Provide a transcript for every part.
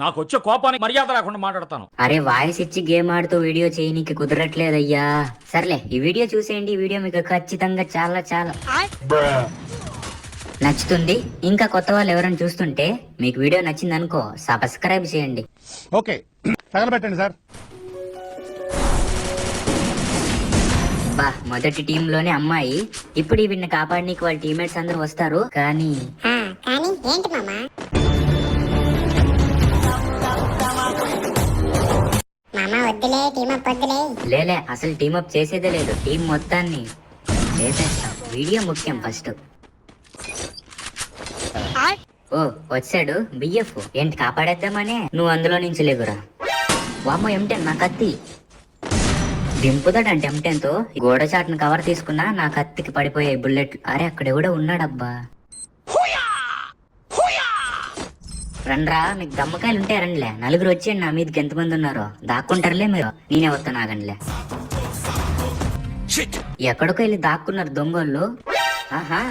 నాకు వచ్చే కోపానికి మర్యాద రాకుండా మాట్లాడతాను. అరే వాయిస్ ఇచ్చి గేమ్ ఆడుతూ వీడియో చేయనీకి కుదరట్లేదయ్యా. సర్లే ఈ వీడియో చూసేయండి. ఈ వీడియో మీకు ఖచ్చితంగా చాలా చాలా నచ్చుతుంది. ఇంకా కొత్త వాళ్ళు ఎవరైనా చూస్తుంటే మీకు వీడియో నచ్చింది అనుకో సబ్స్క్రైబ్ చేయండి. ఓకే తగలబెట్టండి సార్. బా మొదటి టీమ్ లోనే అమ్మాయి. ఇప్పుడు వీడిని కాపాడనీకి వాళ్ళ టీమ్మేట్స్ అందరూ వస్తారు. కానీ ఏంటి మామా వద్దులే టీమప్ వద్దులే. లేలే అసలు టీమప్ చేసేదే లేదు. టీం మొత్తాన్ని చేసేస్తాం. వీడియో ముఖ్యం ఫస్ట్. ఓ వచ్చాడు బిఎఫ్. ఏంటి కాపాడేద్దామనే నువ్వు అందులో నుంచి లేగురా. వామ్మో M10 నా కత్తి దింపుతాడంటే M10 తో గోడ చాటును కవర్ తీసుకున్నా నా కత్తికి పడిపోయాయి బుల్లెట్లు. అరే అక్కడ ఎవడో ఉన్నాడబ్బా. రండ్రా మీకు దమ్మకాయలు ఉంటే రండిలే. నలుగురు వచ్చేయండి. నా మీదకి ఎంతమంది ఉన్నారో దాక్కుంటారులే మీరు. నేనే వస్తాను ఆగండిలే. ఎక్కడికో వెళ్ళి దాక్కున్నారు దొంగోళ్ళు. ఆహా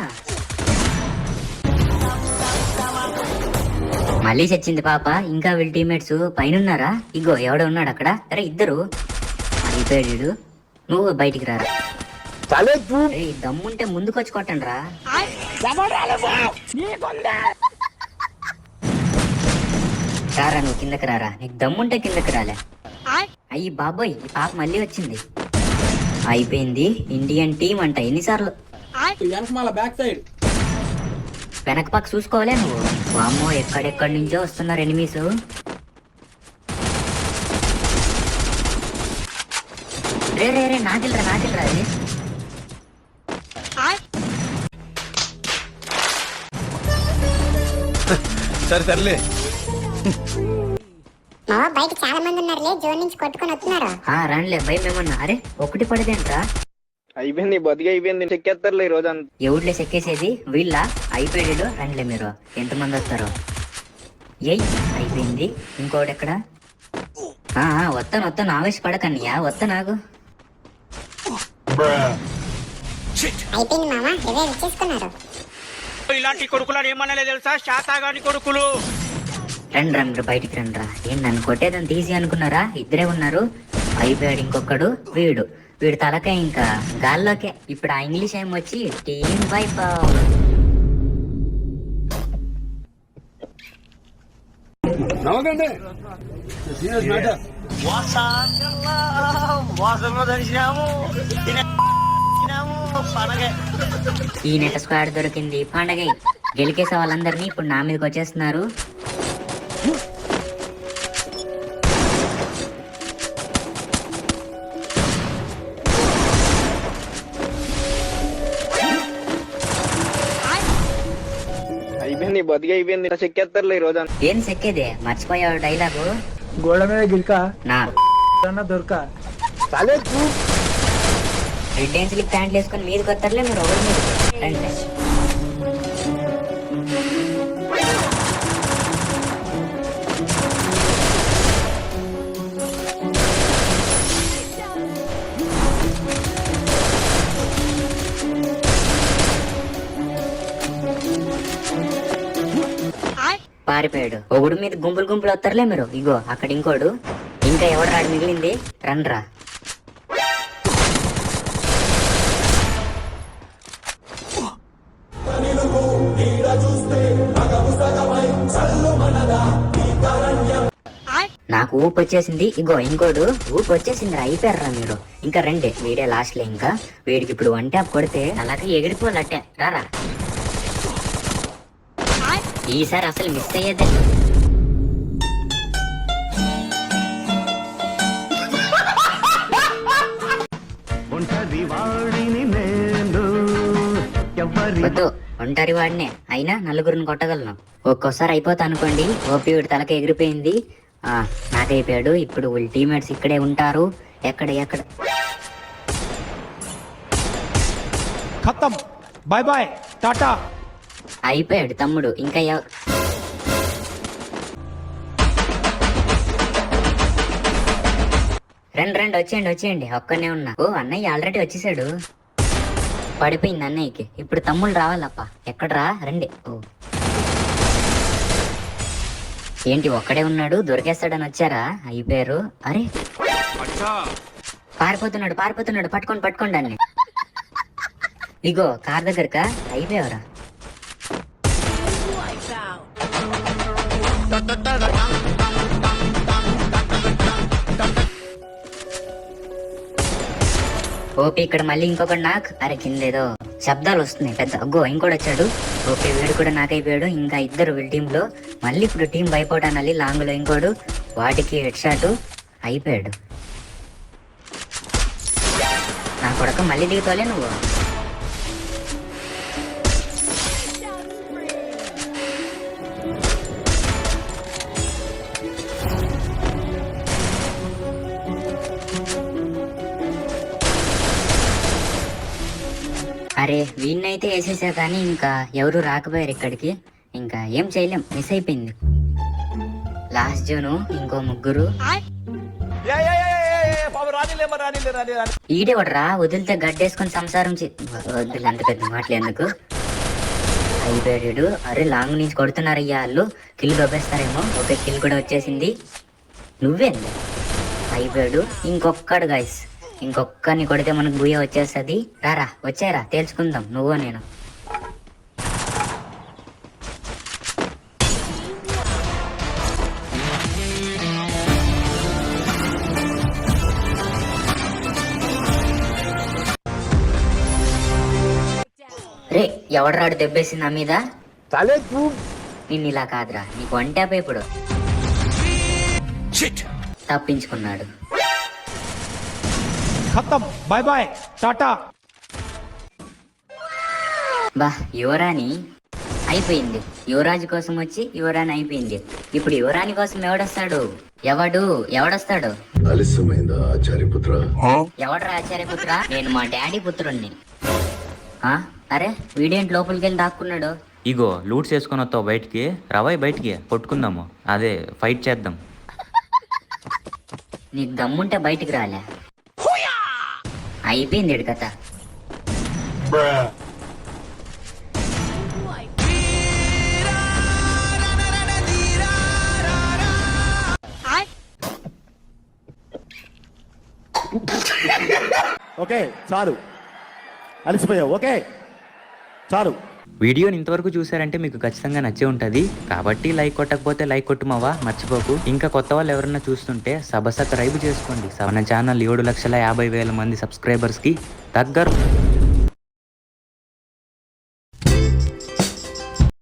మళ్ళీ చచ్చింది పాప. ఇంకా వీళ్ళ టీమ్మేట్స్ పైన ఉన్నారా? ఇగో ఎవడో ఉన్నాడు అక్కడ. అరే ఇద్దరు అయిపోయాడు. నువ్వు బయటికి రారా. దమ్ముంటే ముందుకు వచ్చి కొట్టండి రా. రారా నువ్వు కిందకి రారా. నీకు దమ్ముంటే కిందకి రాలే. అయ్యి బాబోయ్ ఈ పాప మళ్ళీ వచ్చింది. అయిపోయింది. ఇండియన్ టీం అంట. ఎన్నిసార్లు వెనక పక్క చూసుకోవాలే నువ్వు. వామ్మో ఎక్కడెక్కడి నుంచో వస్తున్నారు ఎనిమీస్. రే రే రే నాకిల్రా అది. సరే సర్లే. బయట చాలా మంది ఉన్నారులే. జోన్ నుంచి కొట్టుకొని వస్తున్నారు. రండిలే భయం ఏమన్నా. అరే ఒకటి పడదేంట్రా. అయిపోయింది బతికి అయిపోయింది. చెక్కేస్తారులే ఈ రోజు. ఎవడ్లే చెక్కేసేది వీళ్ళ. అయిపోయాడు. రండిలే మీరు ఎంతమంది వస్తారు. ఏయ్ అయిపోయింది. ఇంకోటి ఎక్కడ? వస్తాను ఆవేశపడకన్నయ్యా. వస్తానాగు. అయిపోయింది మామా రివైవ్ ఇచ్చేసుకున్నారు. ఇలాంటి కొడుకులని ఏమన్నా తెలుసా? శాతాగాని కొడుకులు. రండి మీరు బయటికి రండిరా. ఏం నన్ను కొట్టేదని తీసి అనుకున్నారా? ఇద్దరే ఉన్నారు. అయిపోయాడు ఇంకొకడు. వీడు తలకాయ ఇంకా గాల్లోకే. ఇప్పుడు ఆ ఇంగ్లీష్ ఏం వచ్చి టీం వైప్. ఈ నెట స్క్వాడ్ దొరికింది. పండగ గెలికేసే వాళ్ళందరినీ ఇప్పుడు నా మీదకి వచ్చేస్తున్నారు. అయిపోయింది బతికి అయిపోయింది. చెక్కేస్తారులే ఈ రోజు. ఏం చెక్కేదే? మర్చిపోయావు డైలాగు. గోడ మీద గిరికా నా దొరక రెడ్ ఏన్స్లిక్ ప్యాంట్లు వేసుకొని మీదకి వస్తారులే మీరు. ఎవరు మీరు రండి. పారిపోయాడు. ఒకడు మీద గుంపులు వస్తారులే మీరు. ఇగో అక్కడ ఇంకోడు. ఇంకా ఎవడు రాడు మిగిలింది. రండ్రా. నాకు ఊపు వచ్చేసింది. ఇగో ఇంకోడు ఊపు వచ్చేసింది. అయిపోయారా మీరు. ఇంకా రండి. వీడే లాస్ట్ లో. ఇంకా వీడికి ఇప్పుడు 1 ట్యాప్ కొడితే అలాగే ఎగిరిపోవాలట్టే. రారా. ఈసారి అసలు మిస్ అయ్యేదే. వద్దు ఒంటరి వాడినే అయినా నలుగురిని కొట్టగలను. ఒక్కోసారి అయిపోతా అనుకోండి. ఓపీ వీడి తలకి ఎగిరిపోయింది. నాకైపోయాడు. ఇప్పుడు వీళ్ళ టీమ్మేట్స్ ఇక్కడే ఉంటారు. ఎక్కడ ఖతం. Bye bye tata. అయిపోయాడు తమ్ముడు. ఇంకా రండి వచ్చేయండి. ఒక్కనే ఉన్నా. ఓ అన్నయ్య ఆల్రెడీ వచ్చేసాడు. పడిపోయింది అన్నయ్యకి. ఇప్పుడు తమ్ముళ్ళు రావాలప్ప. ఎక్కడరా రండి. ఓ ఏంటి ఒక్కడే ఉన్నాడు, దొరికేస్తాడని వచ్చారా? అయిపోయారు. అరే పారిపోతున్నాడు పారిపోతున్నాడు, పట్టుకోండి అన్ని. ఇగో కార్ దగ్గరకా, అయిపోయావరా. ఓకే ఇక్కడ మళ్ళీ ఇంకొకటి నాక్. అరే కిందేదో శబ్దాలు వస్తున్నాయి పెద్ద. అగ్గో ఇంకోటి వచ్చాడు. ఓకే వీడు కూడా నాక్ అయిపోయాడు. ఇంకా ఇద్దరు వీళ్ళ టీంలో. మళ్ళీ ఇప్పుడు టీం వైపౌట్ అనాలి. లాంగ్ లో ఇంకోడు, వాటికి హెడ్ షాట్. అయిపోయాడు. నా కొడక మళ్ళీ దిగుతాలే నువ్వు. అరే వీణ్ణైతే వేసేసా కానీ ఇంకా ఎవరు రాకపోయారు ఇక్కడికి. ఇంకా ఏం చేయలేం, మిస్ అయిపోయింది. లాస్ట్ జోను ఇంకో ముగ్గురు. ఈడేవడరా వదిలితే గడ్డేసుకొని సంసారం వద్దులు, అంత పెద్ద మాటలు ఎందుకు. అయిపోయాడు. అరే లాంగ్ నుంచి కొడుతున్నారయ్యా వాళ్ళు. కిల్ దొబ్బేస్తారేమో. ఓకే కిల్ కూడా వచ్చేసింది. నువ్వేంది అయిపోయాడు. ఇంకొక్కడు గైస్, ఇంకొక్కరిని కొడితే మనకు బుయ్య వచ్చేస్తుంది. రారా వచ్చారా తేల్చుకుందాం నువ్వు నేను. రే ఎవడరాడు దెబ్బేసింది నా మీద. నిన్ను ఇలా కాదురా, నీకు వన్ ట్యాప్ ఇప్పుడు. తప్పించుకున్నాడు. खत्म, बाय बाय टाटा। బా యువరాణి అయిపోయింది. యువరాజు కోసం వచ్చి యువరాణి అయిపోయింది. ఇప్పుడు యువరాణి కోసం ఎవడొస్తాడు? ఆలస్యమైందా ఆచార్యపుత్ర? ఎవడరా ఆచార్యపుత్ర? నేను మా డాడీ పుత్రుణ్ణి. అరే వీడేంటి లోపలికి వెళ్ళి దాక్కున్నాడు. ఇగో లూట్ చేసుకొని వస్తావు బయటికి. రవాయి బయటికి కొట్టుకుందాము, అదే ఫైట్ చేద్దాం. నీకు దమ్ముంటే బయటికి రాలే. అయిపోయింది కథ. ఓకే చాలు, అలసిపోయావు. ఓకే చాలు. వీడియోని ఇంతవరకు చూసారంటే మీకు ఖచ్చితంగా నచ్చే ఉంటుంది. కాబట్టి లైక్ కొట్టకపోతే లైక్ కొట్టుమావా మర్చిపోకు. ఇంకా కొత్త వాళ్ళు ఎవరన్నా చూస్తుంటే సబ్స్క్రైబ్ చేసుకోండి. మన ఛానల్ 7,50,000 మంది సబ్స్క్రైబర్స్కి దగ్గర.